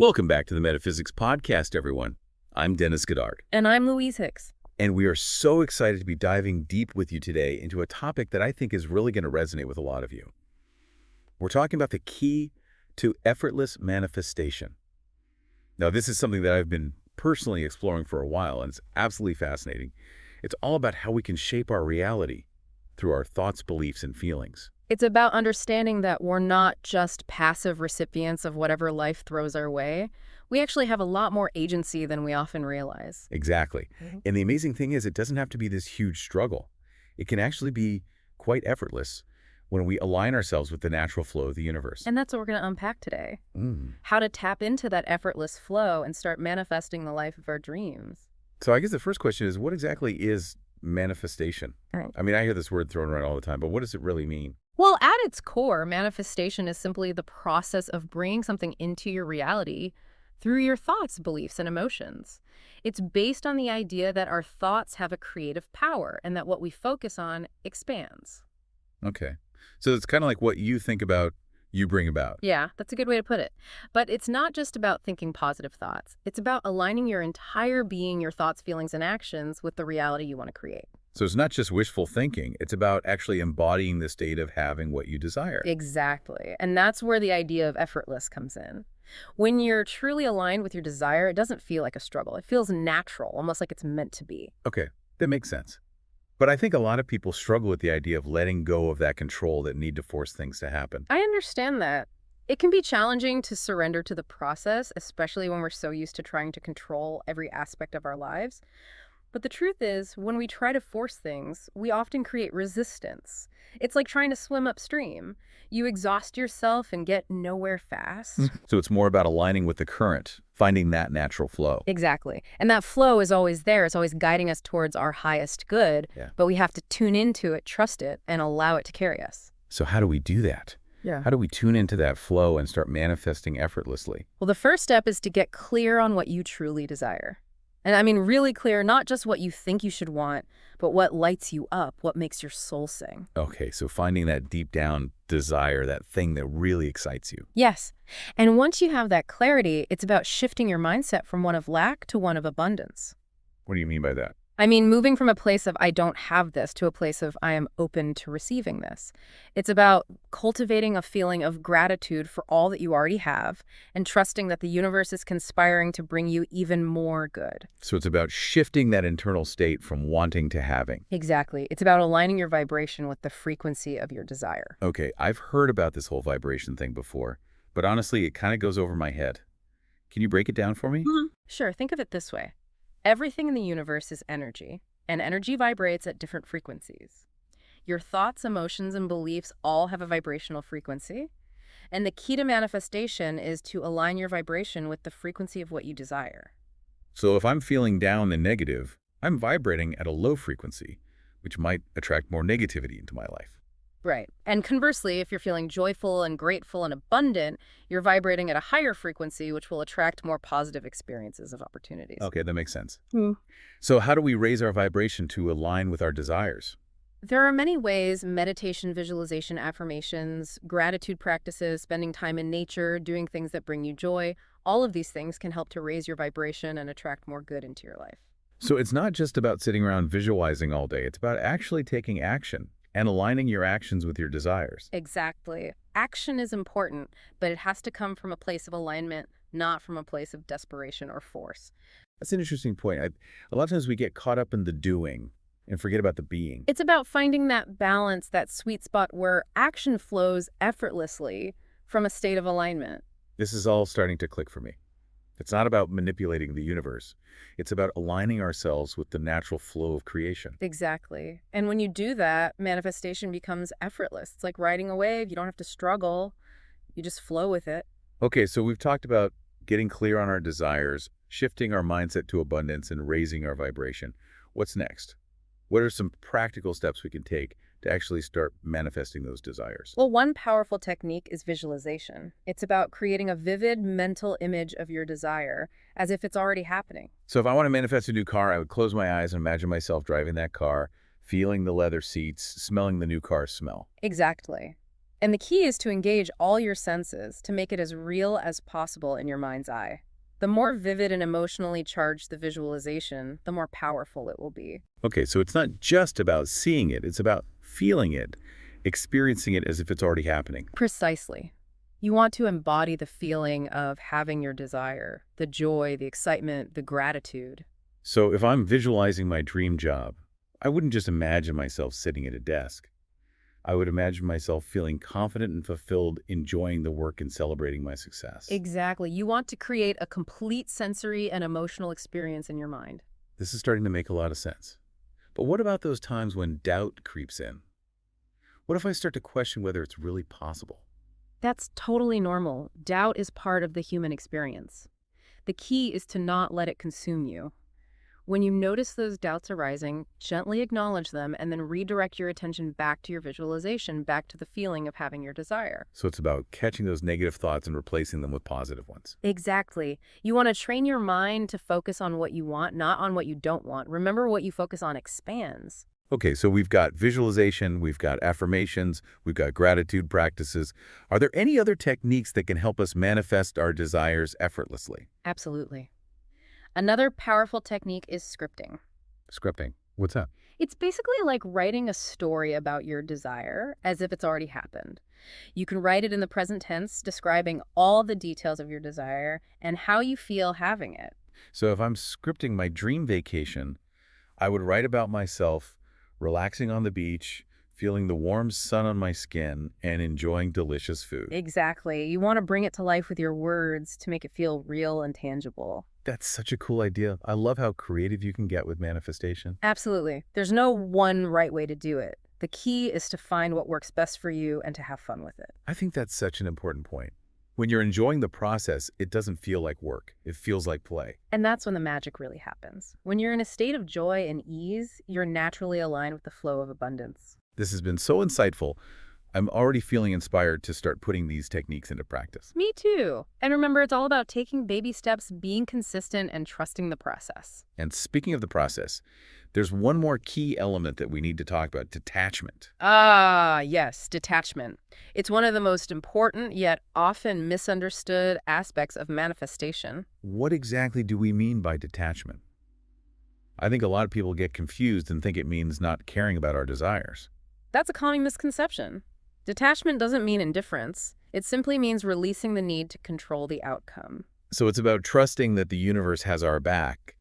Welcome back to the Metaphysics Podcast, everyone. I'm Dennis Goddard. And I'm Louise Hicks. And we are so excited to be diving deep with you today into a topic that I think is really going to resonate with a lot of you. We're talking about the key to effortless manifestation. Now, this is something that I've been personally exploring for a while, and it's absolutely fascinating. It's all about how we can shape our reality through our thoughts, beliefs, and feelings. It's about understanding that we're not just passive recipients of whatever life throws our way. We actually have a lot more agency than we often realize. Exactly. And the amazing thing is, it doesn't have to be this huge struggle. It can actually be quite effortless when we align ourselves with the natural flow of the universe. And that's what we're going to unpack today. How to tap into that effortless flow and start manifesting the life of our dreams. So I guess the first question is, what exactly is manifestation? Right. I mean, I hear this word thrown around all the time, but what does it really mean? Well, at its core, manifestation is simply the process of bringing something into your reality through your thoughts, beliefs, and emotions. It's based on the idea that our thoughts have a creative power and that what we focus on expands. Okay. So it's kind of like what you think about, you bring about. Yeah, that's a good way to put it. But it's not just about thinking positive thoughts. It's about aligning your entire being, your thoughts, feelings, and actions with the reality you want to create. So it's not just wishful thinking. It's about actually embodying the state of having what you desire. Exactly. And that's where the idea of effortless comes in. When you're truly aligned with your desire, it doesn't feel like a struggle. It feels natural, almost like it's meant to be. Okay, that makes sense. But I think a lot of people struggle with the idea of letting go of that control that need to force things to happen. I understand that. It can be challenging to surrender to the process, especially when we're so used to trying to control every aspect of our lives. But the truth is, when we try to force things, we often create resistance. It's like trying to swim upstream. You exhaust yourself and get nowhere fast. So it's more about aligning with the current, finding that natural flow. Exactly. And that flow is always there. It's always guiding us towards our highest good. Yeah. But we have to tune into it, trust it, and allow it to carry us. So how do we do that? Yeah. How do we tune into that flow and start manifesting effortlessly? Well, the first step is to get clear on what you truly desire. And I mean really clear, not just what you think you should want, but what lights you up, what makes your soul sing. Okay, so finding that deep down desire, that thing that really excites you. Yes. And once you have that clarity, it's about shifting your mindset from one of lack to one of abundance. What do you mean by that? I mean, moving from a place of I don't have this to a place of I am open to receiving this. It's about cultivating a feeling of gratitude for all that you already have and trusting that the universe is conspiring to bring you even more good. So it's about shifting that internal state from wanting to having. Exactly. It's about aligning your vibration with the frequency of your desire. Okay, I've heard about this whole vibration thing before, but honestly, it kind of goes over my head. Can you break it down for me? Sure, think of it this way. Everything in the universe is energy, and energy vibrates at different frequencies. Your thoughts, emotions, and beliefs all have a vibrational frequency, and the key to manifestation is to align your vibration with the frequency of what you desire. So if I'm feeling down and negative, I'm vibrating at a low frequency, which might attract more negativity into my life. Right. And conversely, if you're feeling joyful and grateful and abundant, you're vibrating at a higher frequency, which will attract more positive experiences of opportunities. Okay, that makes sense. So how do we raise our vibration to align with our desires? There are many ways: meditation, visualization, affirmations, gratitude practices, spending time in nature, doing things that bring you joy. All of these things can help to raise your vibration and attract more good into your life. So it's not just about sitting around visualizing all day. It's about actually taking action and aligning your actions with your desires. Exactly. Action is important, but it has to come from a place of alignment, not from a place of desperation or force. That's an interesting point. A lot of times we get caught up in the doing and forget about the being. It's about finding that balance, that sweet spot where action flows effortlessly from a state of alignment. This is all starting to click for me. It's not about manipulating the universe. It's about aligning ourselves with the natural flow of creation. Exactly. And when you do that, manifestation becomes effortless. It's like riding a wave. You don't have to struggle. You just flow with it. Okay, so we've talked about getting clear on our desires, shifting our mindset to abundance, and raising our vibration. What's next? What are some practical steps we can take to actually start manifesting those desires? Well, one powerful technique is visualization. It's about creating a vivid mental image of your desire as if it's already happening. So if I want to manifest a new car, I would close my eyes and imagine myself driving that car, feeling the leather seats, smelling the new car smell. Exactly. And the key is to engage all your senses to make it as real as possible in your mind's eye. The more vivid and emotionally charged the visualization, the more powerful it will be. Okay, so it's not just about seeing it, it's about feeling it, experiencing it as if it's already happening. Precisely. You want to embody the feeling of having your desire, the joy, the excitement, the gratitude. So if I'm visualizing my dream job, I wouldn't just imagine myself sitting at a desk. I would imagine myself feeling confident and fulfilled, enjoying the work and celebrating my success. Exactly. You want to create a complete sensory and emotional experience in your mind. This is starting to make a lot of sense. But what about those times when doubt creeps in? What if I start to question whether it's really possible? That's totally normal. Doubt is part of the human experience. The key is to not let it consume you. When you notice those doubts arising, gently acknowledge them and then redirect your attention back to your visualization, back to the feeling of having your desire. So it's about catching those negative thoughts and replacing them with positive ones. Exactly. You want to train your mind to focus on what you want, not on what you don't want. Remember, what you focus on expands. Okay, so we've got visualization, we've got affirmations, we've got gratitude practices. Are there any other techniques that can help us manifest our desires effortlessly? Absolutely. Another powerful technique is scripting. Scripting. What's that? It's basically like writing a story about your desire as if it's already happened. You can write it in the present tense, describing all the details of your desire and how you feel having it. So if I'm scripting my dream vacation, I would write about myself relaxing on the beach, feeling the warm sun on my skin, and enjoying delicious food. Exactly. You want to bring it to life with your words to make it feel real and tangible. That's such a cool idea. I love how creative you can get with manifestation. Absolutely. There's no one right way to do it. The key is to find what works best for you and to have fun with it. I think that's such an important point. When you're enjoying the process, it doesn't feel like work. It feels like play. And that's when the magic really happens. When you're in a state of joy and ease, you're naturally aligned with the flow of abundance. This has been so insightful. I'm already feeling inspired to start putting these techniques into practice. Me too. And remember, it's all about taking baby steps, being consistent, and trusting the process. And speaking of the process, there's one more key element that we need to talk about: detachment. Ah, yes, detachment. It's one of the most important yet often misunderstood aspects of manifestation. What exactly do we mean by detachment? I think a lot of people get confused and think it means not caring about our desires. That's a common misconception. Detachment doesn't mean indifference. It simply means releasing the need to control the outcome. So it's about trusting that the universe has our back,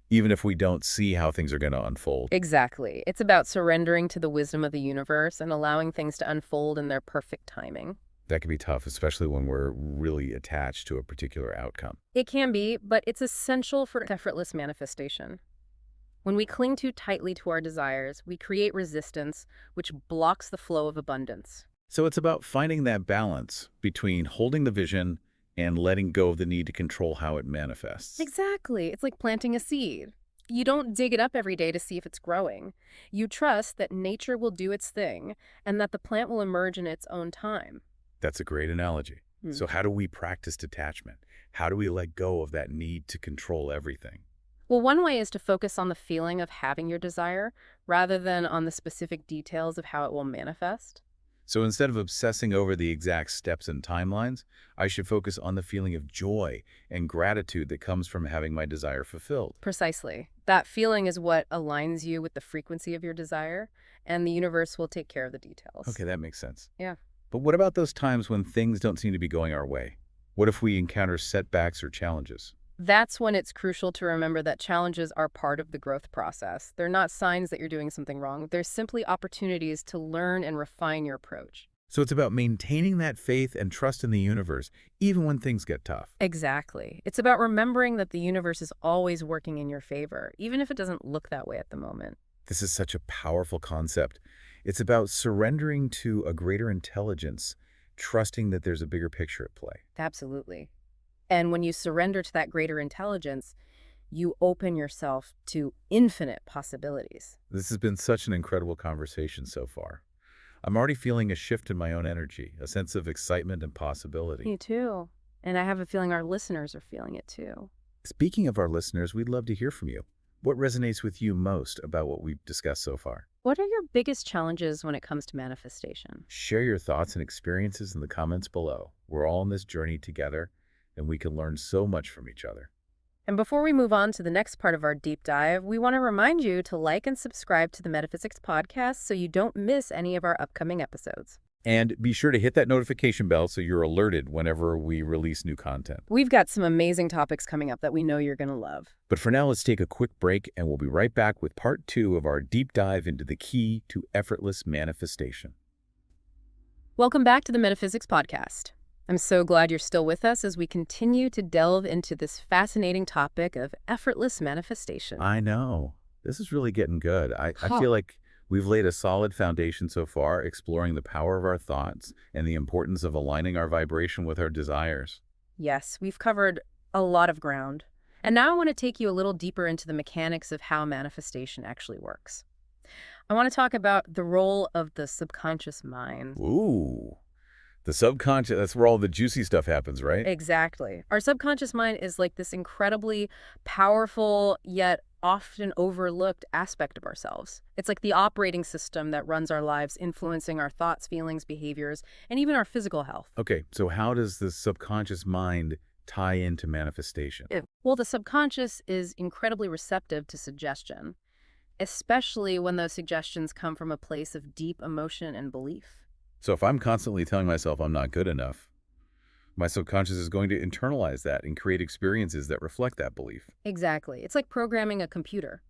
even if we don't see how things are going to unfold. Exactly. It's about surrendering to the wisdom of the universe and allowing things to unfold in their perfect timing. That can be tough, especially when we're really attached to a particular outcome. It can be, but it's essential for effortless manifestation. When we cling too tightly to our desires, we create resistance, which blocks the flow of abundance. So it's about finding that balance between holding the vision and letting go of the need to control how it manifests. Exactly. It's like planting a seed. You don't dig it up every day to see if it's growing. You trust that nature will do its thing and that the plant will emerge in its own time. That's a great analogy. So how do we practice detachment? How do we let go of that need to control everything? Well, one way is to focus on the feeling of having your desire rather than on the specific details of how it will manifest. So instead of obsessing over the exact steps and timelines, I should focus on the feeling of joy and gratitude that comes from having my desire fulfilled. Precisely. That feeling is what aligns you with the frequency of your desire, and the universe will take care of the details. Okay, that makes sense. Yeah. But what about those times when things don't seem to be going our way? What if we encounter setbacks or challenges? That's when it's crucial to remember that challenges are part of the growth process. They're not signs that you're doing something wrong. They're simply opportunities to learn and refine your approach. So it's about maintaining that faith and trust in the universe, even when things get tough. Exactly. It's about remembering that the universe is always working in your favor, even if it doesn't look that way at the moment. This is such a powerful concept. It's about surrendering to a greater intelligence, trusting that there's a bigger picture at play. Absolutely. And when you surrender to that greater intelligence, you open yourself to infinite possibilities. This has been such an incredible conversation so far. I'm already feeling a shift in my own energy, a sense of excitement and possibility. Me too. And I have a feeling our listeners are feeling it too. Speaking of our listeners, we'd love to hear from you. What resonates with you most about what we've discussed so far? What are your biggest challenges when it comes to manifestation? Share your thoughts and experiences in the comments below. We're all on this journey together, and we can learn so much from each other. And before we move on to the next part of our deep dive, we want to remind you to like and subscribe to the Metaphysics podcast so you don't miss any of our upcoming episodes. And be sure to hit that notification bell so you're alerted whenever we release new content. We've got some amazing topics coming up that we know you're going to love. But for now, let's take a quick break, and we'll be right back with part 2 of our deep dive into the key to effortless manifestation. Welcome back to the Metaphysics podcast. I'm so glad you're still with us as we continue to delve into this fascinating topic of effortless manifestation. I know. This is really getting good. I feel like we've laid a solid foundation so far, exploring the power of our thoughts and the importance of aligning our vibration with our desires. Yes, we've covered a lot of ground. And now I want to take you a little deeper into the mechanics of how manifestation actually works. I want to talk about the role of the subconscious mind. Ooh. The subconscious, that's where all the juicy stuff happens, right? Exactly. Our subconscious mind is like this incredibly powerful yet often overlooked aspect of ourselves. It's like the operating system that runs our lives, influencing our thoughts, feelings, behaviors, and even our physical health. Okay, so how does the subconscious mind tie into manifestation? Well, the subconscious is incredibly receptive to suggestion, especially when those suggestions come from a place of deep emotion and belief. So if I'm constantly telling myself I'm not good enough, my subconscious is going to internalize that and create experiences that reflect that belief. Exactly. It's like programming a computer.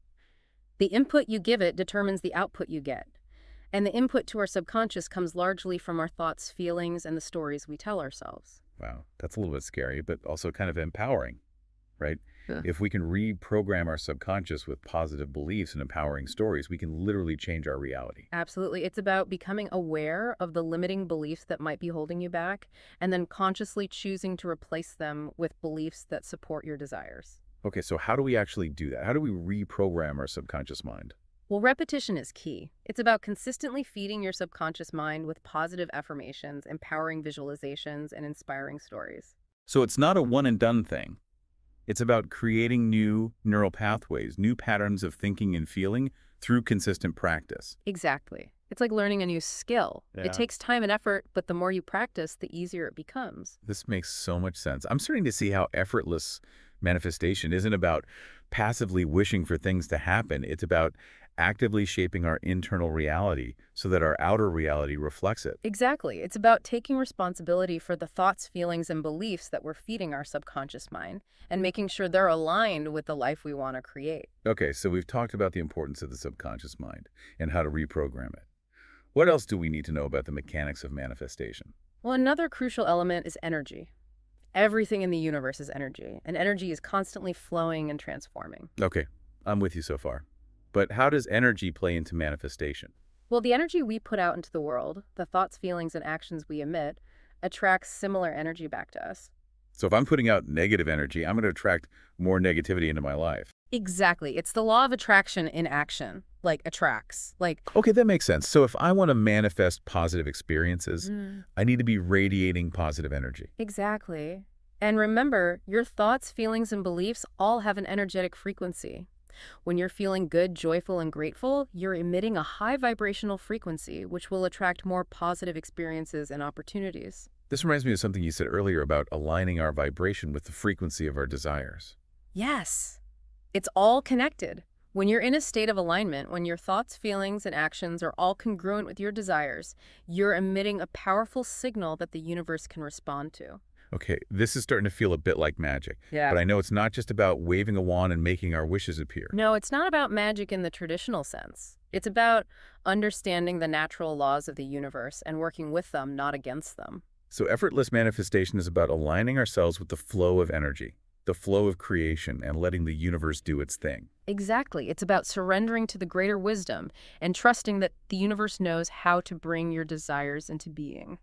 The input you give it determines the output you get. And the input to our subconscious comes largely from our thoughts, feelings, and the stories we tell ourselves. Wow, that's a little bit scary, but also kind of empowering, right? Yeah. If we can reprogram our subconscious with positive beliefs and empowering stories, we can literally change our reality. Absolutely. It's about becoming aware of the limiting beliefs that might be holding you back, and then consciously choosing to replace them with beliefs that support your desires. Okay, so how do we actually do that? How do we reprogram our subconscious mind? Well, repetition is key. It's about consistently feeding your subconscious mind with positive affirmations, empowering visualizations, and inspiring stories. So it's not a one-and-done thing. It's about creating new neural pathways, new patterns of thinking and feeling through consistent practice. Exactly. It's like learning a new skill. Yeah. It takes time and effort, but the more you practice, the easier it becomes. This makes so much sense. I'm starting to see how effortless manifestation isn't about passively wishing for things to happen. It's about actively shaping our internal reality so that our outer reality reflects it. Exactly. It's about taking responsibility for the thoughts, feelings, and beliefs that we're feeding our subconscious mind and making sure they're aligned with the life we want to create. Okay, so we've talked about the importance of the subconscious mind and how to reprogram it. What else do we need to know about the mechanics of manifestation? Well, another crucial element is energy. Everything in the universe is energy, and energy is constantly flowing and transforming. Okay, I'm with you so far. But how does energy play into manifestation? Well, the energy we put out into the world, the thoughts, feelings, and actions we emit, attracts similar energy back to us. So if I'm putting out negative energy, I'm going to attract more negativity into my life. Exactly. It's the law of attraction in action, like attracts. Okay, that makes sense. So if I want to manifest positive experiences, I need to be radiating positive energy. Exactly. And remember, your thoughts, feelings, and beliefs all have an energetic frequency. When you're feeling good, joyful, and grateful, you're emitting a high vibrational frequency, which will attract more positive experiences and opportunities. This reminds me of something you said earlier about aligning our vibration with the frequency of our desires. Yes, it's all connected. When you're in a state of alignment, when your thoughts, feelings, and actions are all congruent with your desires, you're emitting a powerful signal that the universe can respond to. Okay, this is starting to feel a bit like magic. Yeah. But I know it's not just about waving a wand and making our wishes appear. No, it's not about magic in the traditional sense. It's about understanding the natural laws of the universe and working with them, not against them. So effortless manifestation is about aligning ourselves with the flow of energy, the flow of creation, and letting the universe do its thing. Exactly. It's about surrendering to the greater wisdom and trusting that the universe knows how to bring your desires into being.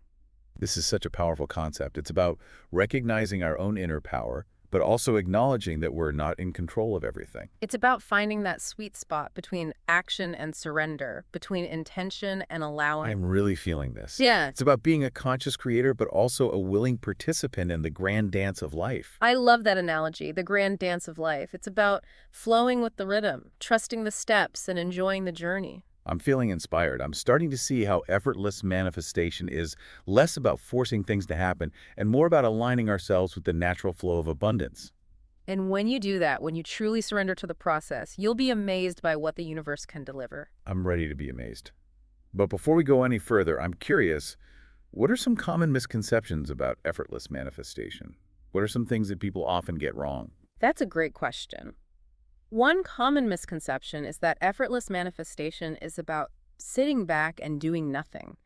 This is such a powerful concept. It's about recognizing our own inner power, but also acknowledging that we're not in control of everything. It's about finding that sweet spot between action and surrender, between intention and allowing. I'm really feeling this. Yeah, It's about being a conscious creator, but also a willing participant in the grand dance of life. I love that analogy, the grand dance of life. It's about flowing with the rhythm, trusting the steps, and enjoying the journey. I'm feeling inspired. I'm starting to see how effortless manifestation is less about forcing things to happen and more about aligning ourselves with the natural flow of abundance. And when you do that, when you truly surrender to the process, you'll be amazed by what the universe can deliver. I'm ready to be amazed. But before we go any further, I'm curious, what are some common misconceptions about effortless manifestation? What are some things that people often get wrong? That's a great question. One common misconception is that effortless manifestation is about sitting back and doing nothing,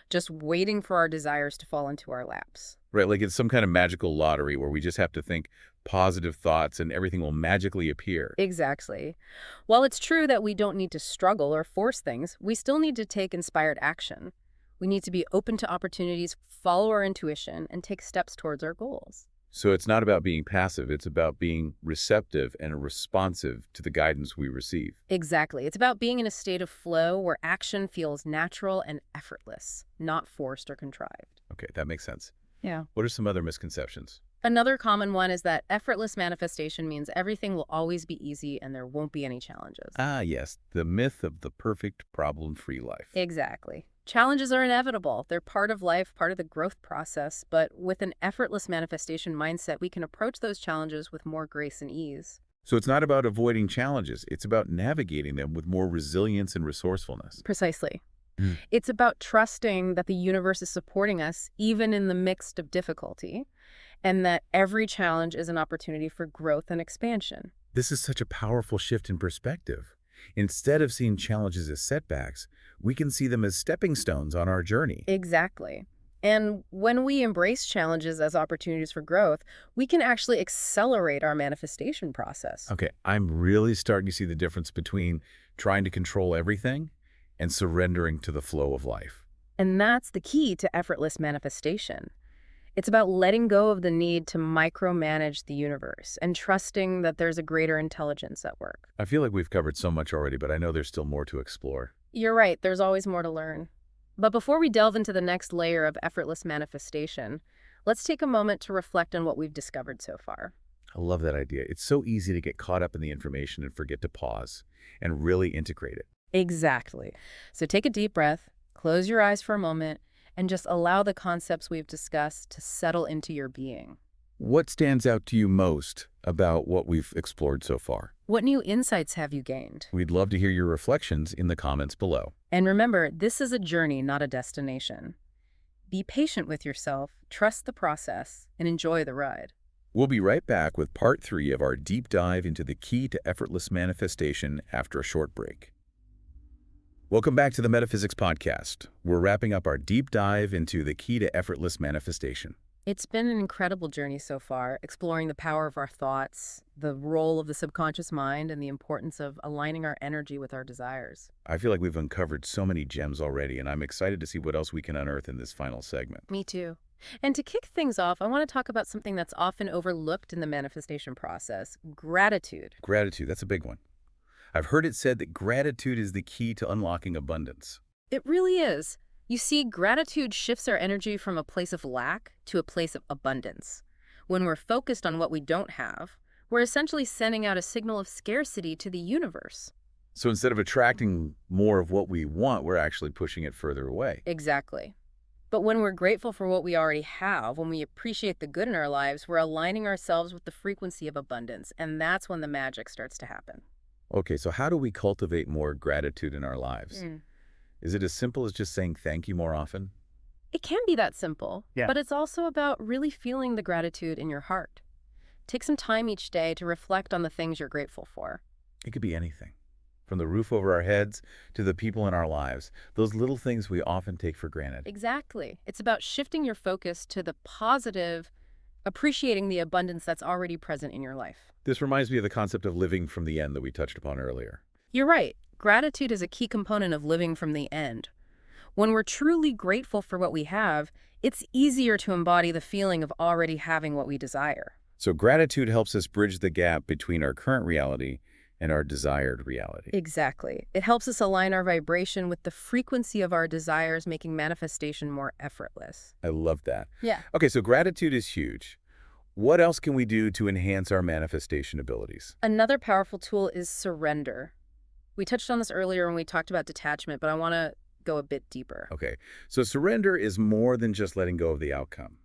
just waiting for our desires to fall into our laps. Right, like it's some kind of magical lottery where we just have to think positive thoughts and everything will magically appear. Exactly. While it's true that we don't need to struggle or force things, we still need to take inspired action. We need to be open to opportunities, follow our intuition, and take steps towards our goals. So it's not about being passive, it's about being receptive and responsive to the guidance we receive. Exactly. It's about being in a state of flow where action feels natural and effortless, not forced or contrived. Okay, that makes sense. Yeah. What are some other misconceptions? Another common one is that effortless manifestation means everything will always be easy and there won't be any challenges. Ah, yes, the myth of the perfect problem-free life. Exactly. Challenges are inevitable. They're part of life, part of the growth process, but with an effortless manifestation mindset, we can approach those challenges with more grace and ease. So it's not about avoiding challenges, it's about navigating them with more resilience and resourcefulness. Precisely. Mm. It's about trusting that the universe is supporting us even in the midst of difficulty, and that every challenge is an opportunity for growth and expansion. This is such a powerful shift in perspective. Instead of seeing challenges as setbacks, we can see them as stepping stones on our journey. Exactly. And when we embrace challenges as opportunities for growth, we can actually accelerate our manifestation process. Okay, I'm really starting to see the difference between trying to control everything and surrendering to the flow of life. And that's the key to effortless manifestation. It's about letting go of the need to micromanage the universe and trusting that there's a greater intelligence at work. I feel like we've covered so much already, but I know there's still more to explore. You're right, there's always more to learn. But before we delve into the next layer of effortless manifestation, let's take a moment to reflect on what we've discovered so far. I love that idea. It's so easy to get caught up in the information and forget to pause and really integrate it. Exactly. So take a deep breath, close your eyes for a moment, and just allow the concepts we've discussed to settle into your being. What stands out to you most about what we've explored so far? What new insights have you gained? We'd love to hear your reflections in the comments below. And remember, this is a journey, not a destination. Be patient with yourself, trust the process, and enjoy the ride. We'll be right back with part 3 of our deep dive into the key to effortless manifestation after a short break. Welcome back to the Metaphysics Podcast. We're wrapping up our deep dive into the key to effortless manifestation. It's been an incredible journey so far, exploring the power of our thoughts, the role of the subconscious mind, and the importance of aligning our energy with our desires. I feel like we've uncovered so many gems already, and I'm excited to see what else we can unearth in this final segment. Me too. And to kick things off, I want to talk about something that's often overlooked in the manifestation process: gratitude. Gratitude, that's a big one. I've heard it said that gratitude is the key to unlocking abundance. It really is. You see, gratitude shifts our energy from a place of lack to a place of abundance. When we're focused on what we don't have, we're essentially sending out a signal of scarcity to the universe. So instead of attracting more of what we want, we're actually pushing it further away. Exactly. But when we're grateful for what we already have, when we appreciate the good in our lives, we're aligning ourselves with the frequency of abundance, and that's when the magic starts to happen. Okay, so how do we cultivate more gratitude in our lives? Is it as simple as just saying thank you more often? It can be that simple, Yeah. but it's also about really feeling the gratitude in your heart. Take some time each day to reflect on the things you're grateful for. It could be anything, from the roof over our heads to the people in our lives, those little things we often take for granted. Exactly. It's about shifting your focus to the positive, appreciating the abundance that's already present in your life. This reminds me of the concept of living from the end that we touched upon earlier. You're right. Gratitude is a key component of living from the end. When we're truly grateful for what we have, it's easier to embody the feeling of already having what we desire. So gratitude helps us bridge the gap between our current reality and our desired reality. Exactly. It helps us align our vibration with the frequency of our desires, making manifestation more effortless. I love that. Yeah. Okay, so gratitude is huge. What else can we do to enhance our manifestation abilities? Another powerful tool is surrender. We touched on this earlier when we talked about detachment, but I want to go a bit deeper. Okay, so surrender is more than just letting go of the outcome.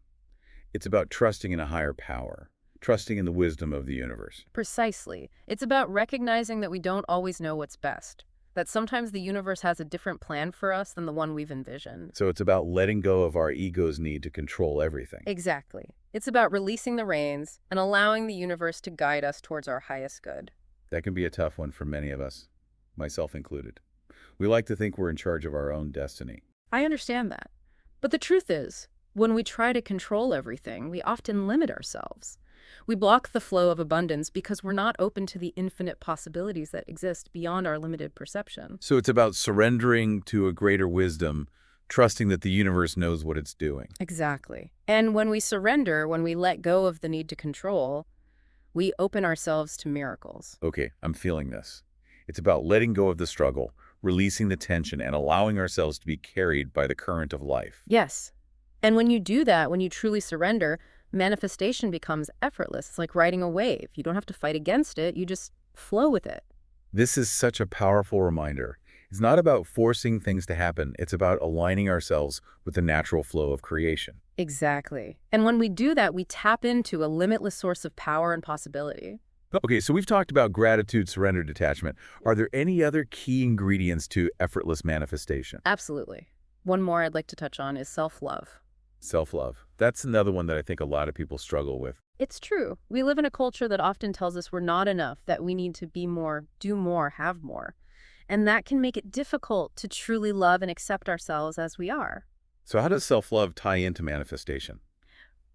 It's about trusting in a higher power, trusting in the wisdom of the universe. Precisely. It's about recognizing that we don't always know what's best, that sometimes the universe has a different plan for us than the one we've envisioned. So it's about letting go of our ego's need to control everything. Exactly. It's about releasing the reins and allowing the universe to guide us towards our highest good. That can be a tough one for many of us, myself included. We like to think we're in charge of our own destiny. I understand that. But the truth is, when we try to control everything, we often limit ourselves. We block the flow of abundance because we're not open to the infinite possibilities that exist beyond our limited perception. So it's about surrendering to a greater wisdom, trusting that the universe knows what it's doing. Exactly. And when we surrender, when we let go of the need to control, we open ourselves to miracles. Okay, I'm feeling this. It's about letting go of the struggle, releasing the tension, and allowing ourselves to be carried by the current of life. Yes. And when you do that, when you truly surrender, manifestation becomes effortless. It's like riding a wave. You don't have to fight against it. You just flow with it. This is such a powerful reminder. It's not about forcing things to happen. It's about aligning ourselves with the natural flow of creation. Exactly. And when we do that, we tap into a limitless source of power and possibility. Okay, so we've talked about gratitude, surrender, detachment. Are there any other key ingredients to effortless manifestation? Absolutely. One more I'd like to touch on is self-love. Self-love. That's another one that I think a lot of people struggle with. It's true. We live in a culture that often tells us we're not enough, that we need to be more, do more, have more. And that can make it difficult to truly love and accept ourselves as we are. So how does self-love tie into manifestation?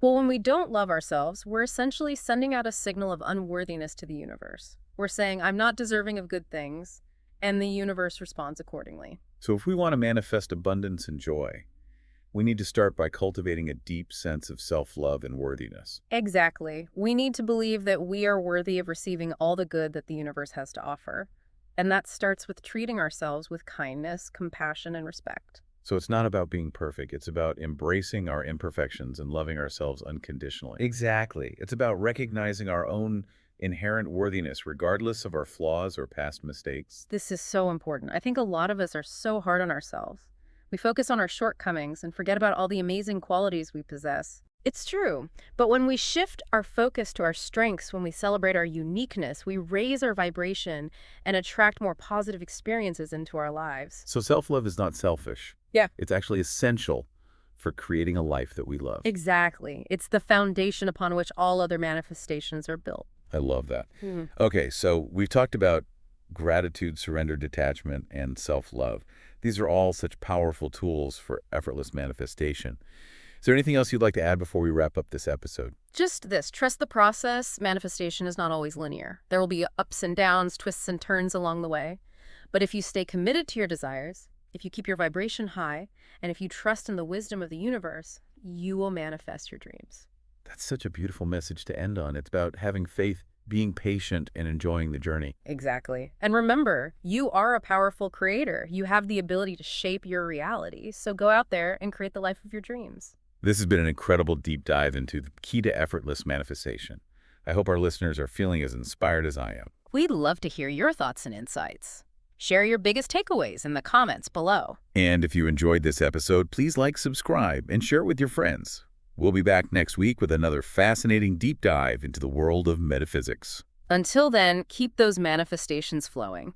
Well, when we don't love ourselves, we're essentially sending out a signal of unworthiness to the universe. We're saying, I'm not deserving of good things, and the universe responds accordingly. So if we want to manifest abundance and joy, we need to start by cultivating a deep sense of self-love and worthiness. Exactly. We need to believe that we are worthy of receiving all the good that the universe has to offer. And that starts with treating ourselves with kindness, compassion, and respect. So it's not about being perfect. It's about embracing our imperfections and loving ourselves unconditionally. Exactly. It's about recognizing our own inherent worthiness, regardless of our flaws or past mistakes. This is so important. I think a lot of us are so hard on ourselves. We focus on our shortcomings and forget about all the amazing qualities we possess. It's true, but when we shift our focus to our strengths, when we celebrate our uniqueness, we raise our vibration and attract more positive experiences into our lives. So self-love is not selfish. Yeah. It's actually essential for creating a life that we love. Exactly. It's the foundation upon which all other manifestations are built. I love that. Okay, so we've talked about gratitude, surrender, detachment, and self-love. These are all such powerful tools for effortless manifestation. Is there anything else you'd like to add before we wrap up this episode? Just this, trust the process. Manifestation is not always linear. There will be ups and downs, twists and turns along the way. But if you stay committed to your desires, if you keep your vibration high, and if you trust in the wisdom of the universe, you will manifest your dreams. That's such a beautiful message to end on. It's about having faith, being patient, and enjoying the journey. Exactly. And remember, you are a powerful creator. You have the ability to shape your reality. So go out there and create the life of your dreams. This has been an incredible deep dive into the key to effortless manifestation. I hope our listeners are feeling as inspired as I am. We'd love to hear your thoughts and insights. Share your biggest takeaways in the comments below. And if you enjoyed this episode, please like, subscribe, and share it with your friends. We'll be back next week with another fascinating deep dive into the world of metaphysics. Until then, keep those manifestations flowing.